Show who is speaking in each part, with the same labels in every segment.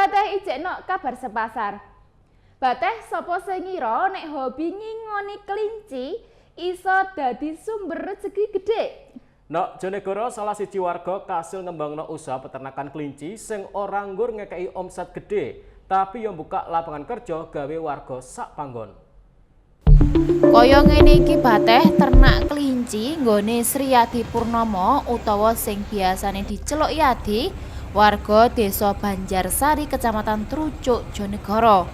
Speaker 1: Bateh ijekno kabar sepasar. Bateh sapa sing ngira nek hobi ngingoni kelinci iso dadi sumber rezeki gedhe.
Speaker 2: Nok Jonegoro salah siji warga kasil ngembangno usaha peternakan kelinci sing ora nggur ngekeki omset gedhe, tapi yo buka lapangan kerja gawe warga sak panggon.
Speaker 3: Kaya ngene iki Bateh ternak kelinci nggone Sriyadi Purnomo utawa sing biasane diceluk Yadi, warga Desa Banjarsari Kecamatan Trucuk Jonegoro.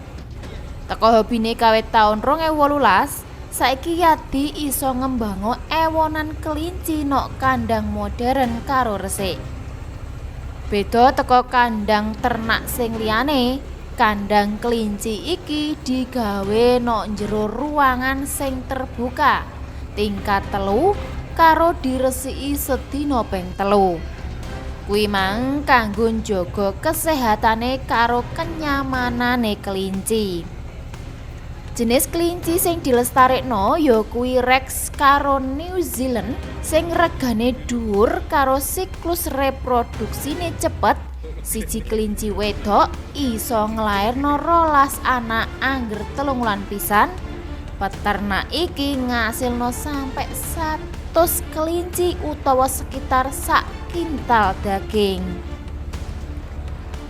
Speaker 3: Teko hobine kawit taun 2018, saiki Yadi iso ngembango ewonan kelinci nok kandang modern karo resik. Beda teko kandang ternak sing liyane, kandang kelinci iki digawe nok njero ruangan sing terbuka tingkat 3 karo diresiki sedina ping 3. Kuwi mang kanggo njaga kesehatane karo kenyamanane kelinci. Jenis kelinci sing dilestarikno ya kuwi Rex karo New Zealand sing regane dhuwur karo siklus reproduksine cepet. Siji kelinci wedok iso nglairno 12 anak angger 3 wulan pisan. Peternak iki ngasilno sampai 100 kelinci utawa sekitar sak kintal daging.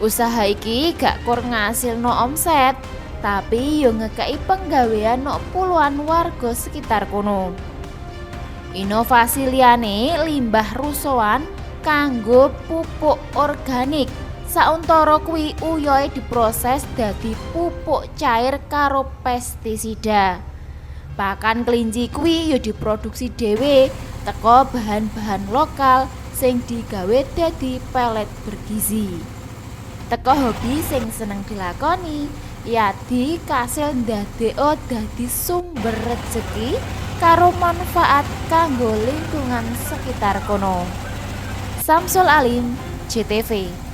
Speaker 3: Usaha iki gak kur ngasilno omset, tapi yo ngekei penggawean nok puluhan warga sekitar kono. Inovasi liyane limbah rusoan kanggo pupuk organik. Sauntara kuwi uyohe diproses dadi pupuk cair karo pestisida. Pakan kelinci kuwi yo diproduksi dhewe teko bahan-bahan lokal sing digawe dadi pelet bergizi. Teko hobi sing seneng dilakoni, Yadi kasil ndadekno dadi sumber rezeki karo manfaat kanggo lingkungan sekitar kono. Samsul Alim, JTV.